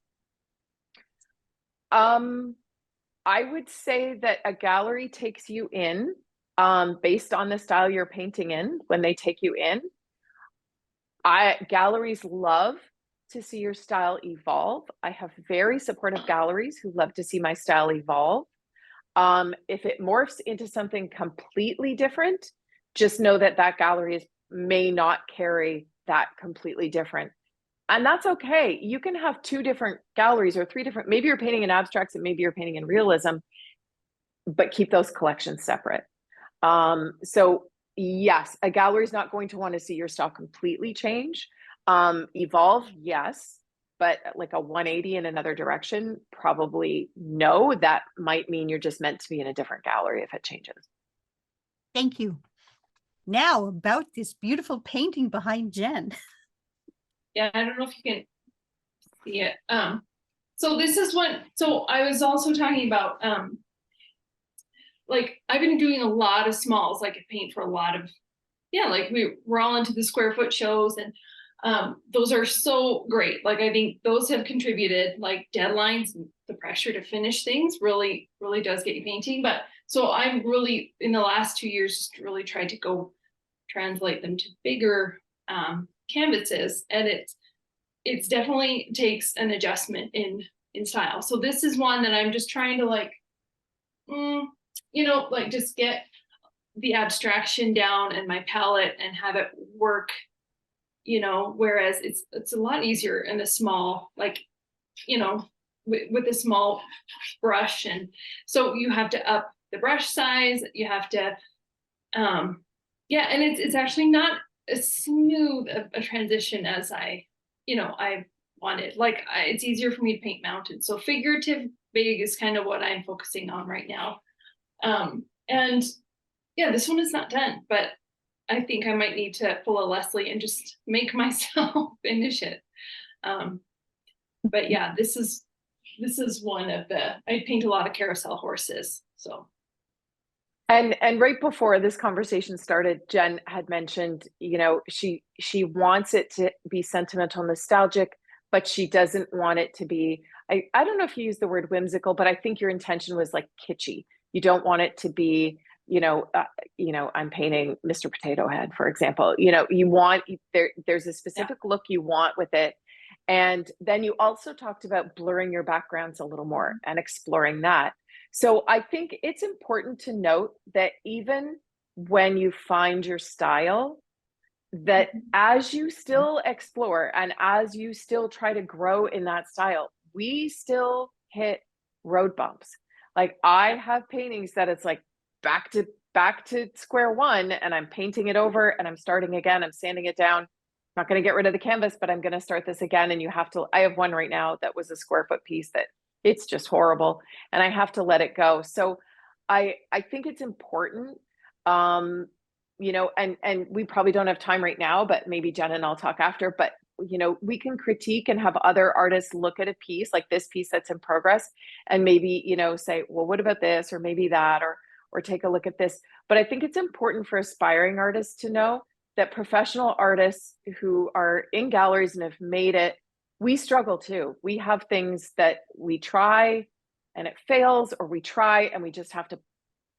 I would say that a gallery takes you in based on the style you're painting in. When they take you in, galleries love to see your style evolve. I have very supportive galleries who love to see my style evolve. If it morphs into something completely different, just know that gallery may not carry that completely different. And that's okay. You can have 2 different galleries or 3 different, maybe you're painting in abstracts and maybe you're painting in realism, but keep those collections separate. So yes, a gallery is not going to want to see your style completely change. Evolve, yes, but like a 180 in another direction, probably no. That might mean you're just meant to be in a different gallery if it changes. Thank you. Now about this beautiful painting behind Jen. Yeah, I don't know if you can see it. So this is what, so I was also talking about, like I've been doing a lot of smalls, like I paint for a lot of, yeah, like we're all into the square foot shows, and those are so great. Like I think those have contributed, like deadlines, the pressure to finish things really does get you painting. But so I'm really in the last 2 years just really tried to go translate them to bigger canvases, and it's definitely takes an adjustment in style. So this is one that I'm just trying to like you know, like just get the abstraction down and my palette and have it work, you know, whereas it's a lot easier in a small, like, you know, with a small brush. And so you have to up the brush size, you have to yeah, and it's actually not as smooth a transition as I wanted. Like it's easier for me to paint mounted, so figurative big is kind of what I'm focusing on right now. And yeah, this one is not done, but I think I might need to pull a Leslie and just make myself finish it. But yeah, this is one of the, I paint a lot of carousel horses, so. And right before this conversation started, Jen had mentioned, you know, she wants it to be sentimental, nostalgic, but she doesn't want it to be, I don't know if you use the word whimsical, but I think your intention was like kitschy. You don't want it to be, I'm painting Mr. Potato Head, for example. You know, you want, there's a specific look you want with it. And then you also talked about blurring your backgrounds a little more and exploring that. So I think it's important to note that even when you find your style, that as you still explore and as you still try to grow in that style, we still hit road bumps. Like I have paintings that it's like back to square one, and I'm painting it over and I'm starting again, I'm sanding it down. I'm not going to get rid of the canvas, but I'm going to start this again. And you have to, I have one right now that was a square foot piece that it's just horrible, and I have to let it go. So I think it's important, and we probably don't have time right now, but maybe Jen and I'll talk after, but we can critique and have other artists look at a piece like this piece that's in progress and maybe, say, well, what about this? Or maybe that, or take a look at this. But I think it's important for aspiring artists to know that professional artists who are in galleries and have made it, we struggle too. We have things that we try and it fails, or we try and we just have to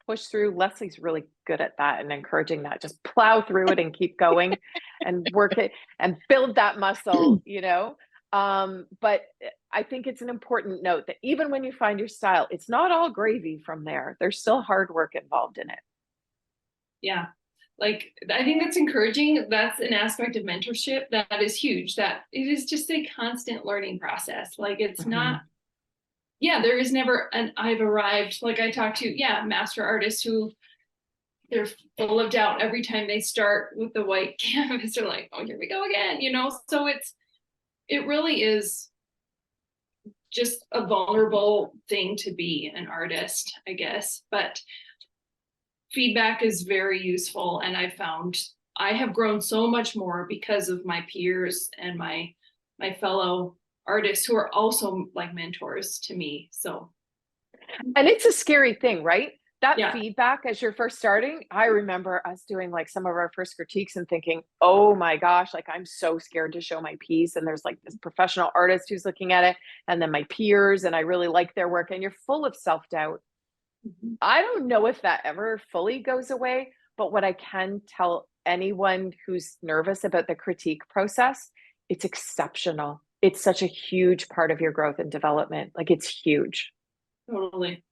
push through. Leslie's really good at that and encouraging that. Just plow through it and keep going and work it and build that muscle, But I think it's an important note that even when you find your style, it's not all gravy from there. There's still hard work involved in it. Yeah. Like, I think that's encouraging. That's an aspect of mentorship that is huge, that it is just a constant learning process. Like it's not, there is never an I've arrived. Like I talk to, master artists who they're full of doubt every time they start with the white canvas. They're like, oh, here we go again, So it really is just a vulnerable thing to be an artist, I guess. But feedback is very useful, and I found I have grown so much more because of my peers and my fellow artists who are also like mentors to me. So, and it's a scary thing, right? That feedback as you're first starting. I remember us doing like some of our first critiques and thinking, oh my gosh, like I'm so scared to show my piece. And there's like this professional artist who's looking at it, and then my peers, and I really like their work, and you're full of self-doubt. I don't know if that ever fully goes away, but what I can tell anyone who's nervous about the critique process, it's exceptional. It's such a huge part of your growth and development. Like it's huge. Totally.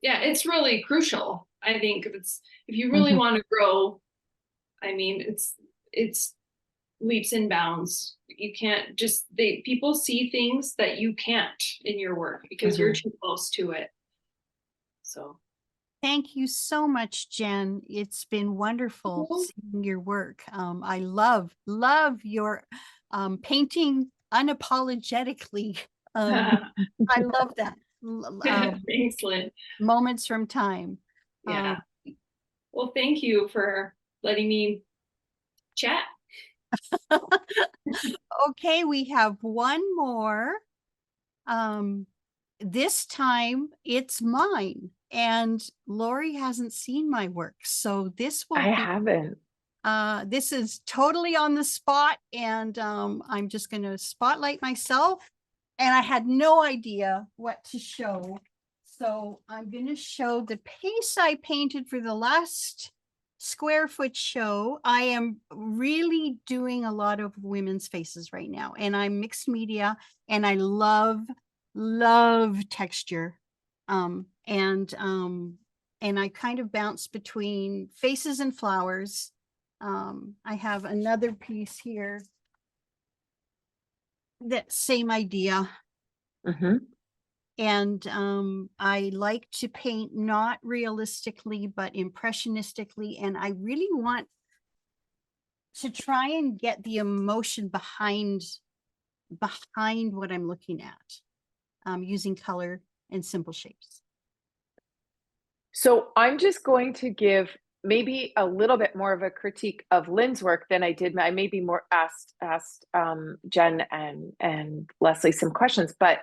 Yeah, it's really crucial. I think if you really want to grow, I mean, it's leaps and bounds. You can't just, people see things that you can't in your work because you're too close to it. So Thank you so much, Jen. It's been wonderful seeing your work. I love your painting unapologetically. I love that. thanks, Lynn. Moments from time. Yeah. Well, thank you for letting me chat. Okay, we have one more. This time it's mine, and Lori hasn't seen my work, so this will I be, haven't. this is totally on the spot, and I'm just going to spotlight myself, and I had no idea what to show. So I'm going to show the piece I painted for the last square foot show. I am really doing a lot of women's faces right now, and I'm mixed media, and I love texture. And I kind of bounce between faces and flowers. I have another piece here, that same idea. And I like to paint not realistically, but impressionistically. And I really want to try and get the emotion behind what I'm looking at, using color and simple shapes. So I'm just going to give maybe a little bit more of a critique of Lynn's work than I did. I maybe more asked Jen and Leslie some questions, but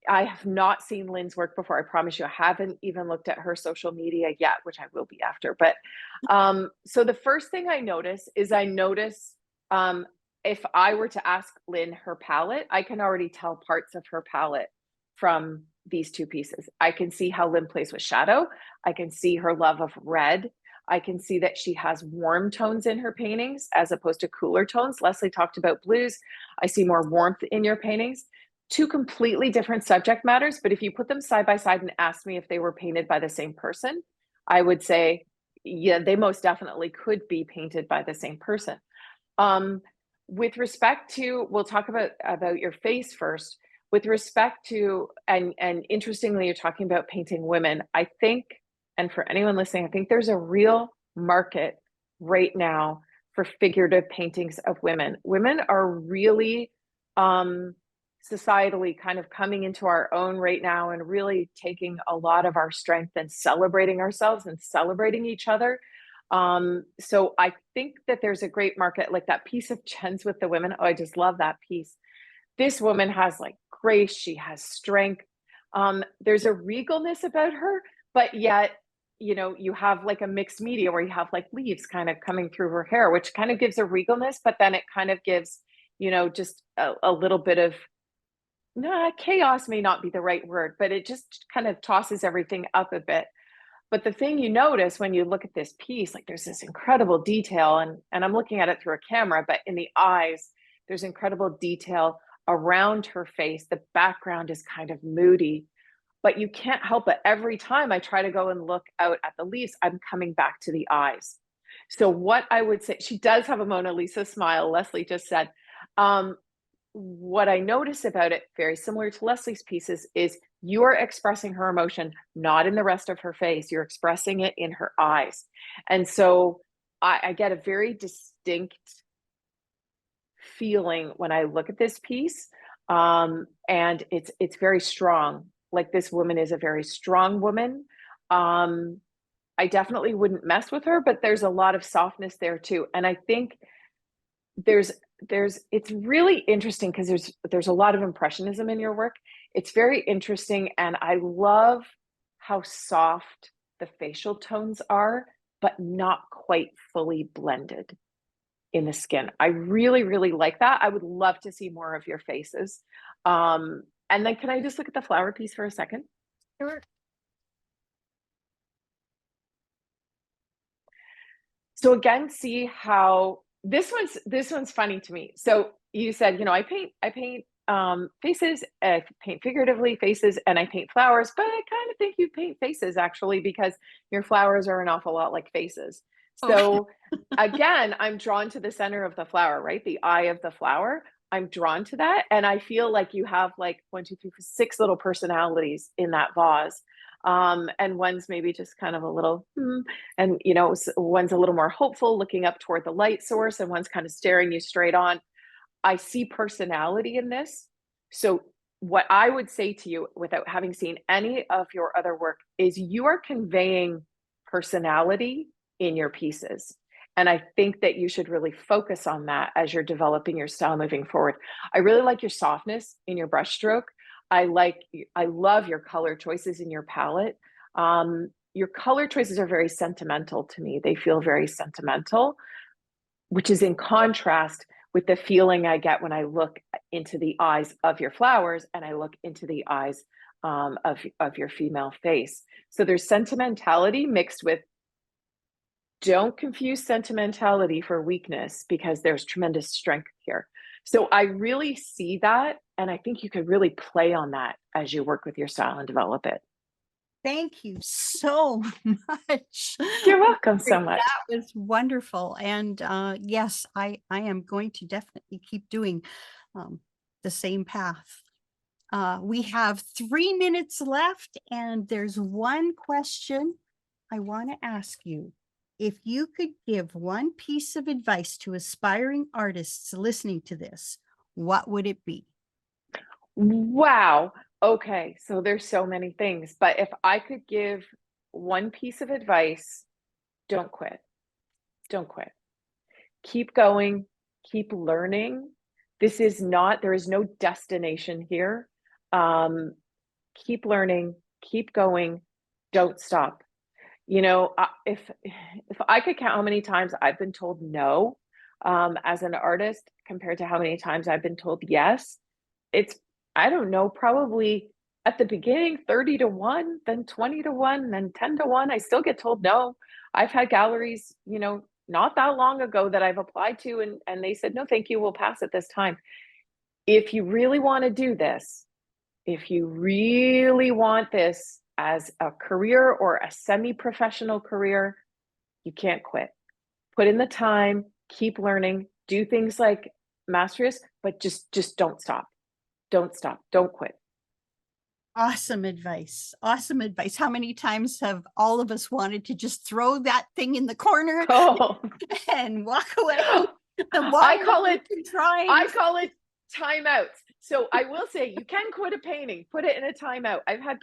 I have not seen Lynn's work before. I promise you, I haven't even looked at her social media yet, which I will be after. But so the first thing I notice is if I were to ask Lynn her palette, I can already tell parts of her palette from these two pieces. I can see how Lynn plays with shadow. I can see her love of red. I can see that she has warm tones in her paintings as opposed to cooler tones. Leslie talked about blues. I see more warmth in your paintings. Two completely different subject matters, but if you put them side by side and ask me if they were painted by the same person, I would say, yeah, they most definitely could be painted by the same person. With respect to, we'll talk about your face first. With respect to, and interestingly, you're talking about painting women. I think, and for anyone listening, I think there's a real market right now for figurative paintings of women. Women are really societally kind of coming into our own right now and really taking a lot of our strength and celebrating ourselves and celebrating each other. So I think that there's a great market, like that piece of Jen's with the women. Oh, I just love that piece. This woman has like grace, she has strength. There's a regalness about her, but yet, you know, you have like a mixed media where you have like leaves kind of coming through her hair, which kind of gives a regalness, but then it kind of gives, you know, just a little bit of, chaos may not be the right word, but it just kind of tosses everything up a bit. But the thing you notice when you look at this piece, like there's this incredible detail, and I'm looking at it through a camera, but in the eyes, there's incredible detail around her face. The background is kind of moody, but you can't help it. Every time I try to go and look out at the leaves, I'm coming back to the eyes. So what I would say, she does have a Mona Lisa smile, Leslie just said. What I notice about it, very similar to Leslie's pieces, is you are expressing her emotion, not in the rest of her face. You're expressing it in her eyes. And so I get a very distinct feeling when I look at this piece. And it's very strong. Like this woman is a very strong woman. I definitely wouldn't mess with her, but there's a lot of softness there too. And I think it's really interesting because there's a lot of impressionism in your work. It's very interesting, and I love how soft the facial tones are, but not quite fully blended in the skin. I really, really like that. I would love to see more of your faces. And then can I just look at the flower piece for a second? Sure. So again, see how this one's funny to me. So you said, you know, I paint faces, I paint figuratively faces, and I paint flowers, but I kind of think you paint faces actually because your flowers are an awful lot like faces. So again, I'm drawn to the center of the flower, right? The eye of the flower. I'm drawn to that. And I feel like you have like 1, 2, 3, 4, 6 little personalities in that vase. And one's maybe just kind of a little, and one's a little more hopeful, looking up toward the light source, and one's kind of staring you straight on. I see personality in this. So what I would say to you, without having seen any of your other work, is you are conveying personality in your pieces. And I think that you should really focus on that as you're developing your style moving forward. I really like your softness in your brushstroke. I love your color choices in your palette. Your color choices are very sentimental to me. They feel very sentimental, which is in contrast with the feeling I get when I look into the eyes of your flowers and I look into the eyes of your female face. So there's sentimentality mixed with, don't confuse sentimentality for weakness, because there's tremendous strength here. So I really see that. And I think you could really play on that as you work with your style and develop it. Thank you so much. You're welcome so much. That was wonderful. And yes, I am going to definitely keep doing the same path. We have 3 minutes left, and there's one question I want to ask you. If you could give one piece of advice to aspiring artists listening to this, what would it be? Wow. Okay. So there's so many things, but if I could give one piece of advice, don't quit. Don't quit. Keep going, keep learning. There is no destination here. Keep learning, keep going, don't stop. If I could count how many times I've been told no as an artist compared to how many times I've been told yes, it's, I don't know, probably at the beginning 30 to 1, then 20 to 1, then 10 to 1. I still get told no. I've had galleries, not that long ago that I've applied to, and they said, no, thank you, we'll pass at this time. If you really want to do this, if you really want this as a career or a semi-professional career, you can't quit. Put in the time, keep learning, do things like Mastrius, but just don't stop. Don't stop. Don't quit. Awesome advice. Awesome advice. How many times have all of us wanted to just throw that thing in the corner and walk away? I call it timeouts. So I will say, you can quit a painting, put it in a timeout. I had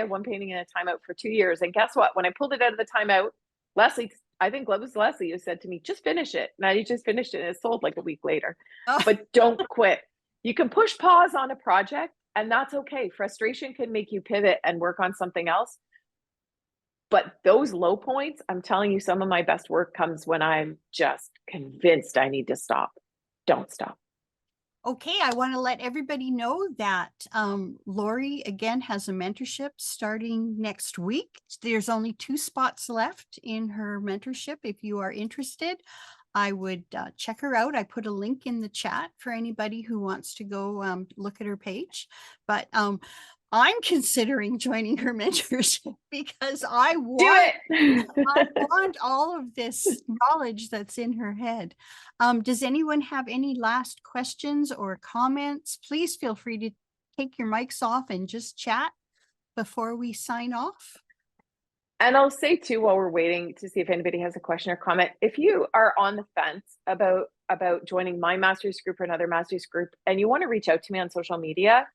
one painting in a timeout for 2 years. And guess what? When I pulled it out of the timeout, I think it was Leslie who said to me, just finish it. And I just finished it, and it sold like a week later. But don't quit. You can push pause on a project, and that's okay. Frustration can make you pivot and work on something else. But those low points, I'm telling you, some of my best work comes when I'm just convinced I need to stop. Don't stop. Okay, I want to let everybody know that Lori again has a mentorship starting next week. There's only 2 spots left in her mentorship. If you are interested, I would check her out. I put a link in the chat for anybody who wants to go look at her page. But I'm considering joining her mentorship because I want all of this knowledge that's in her head. Does anyone have any last questions or comments? Please feel free to take your mics off and just chat before we sign off. And I'll say too, while we're waiting to see if anybody has a question or comment, if you are on the fence about joining my Mastrius group or another Mastrius group, and you want to reach out to me on social media,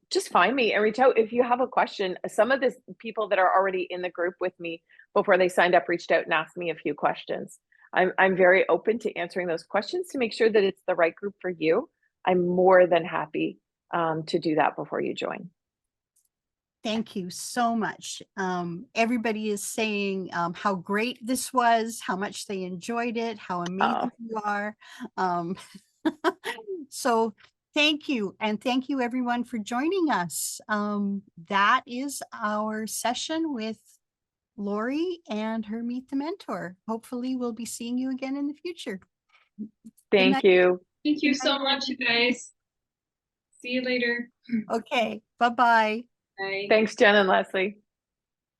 just find me and reach out if you have a question. Some of the people that are already in the group with me before they signed up reached out and asked me a few questions. I'm very open to answering those questions to make sure that it's the right group for you. I'm more than happy to do that before you join. Thank you so much. Everybody is saying how great this was, how much they enjoyed it, how amazing you are. So thank you. And thank you everyone for joining us. That is our session with Lori and her Meet the Mentor. Hopefully we'll be seeing you again in the future. Thank you. Thank you so much, you guys. See you later. Okay. Bye-bye. Bye. Thanks, Jen and Leslie.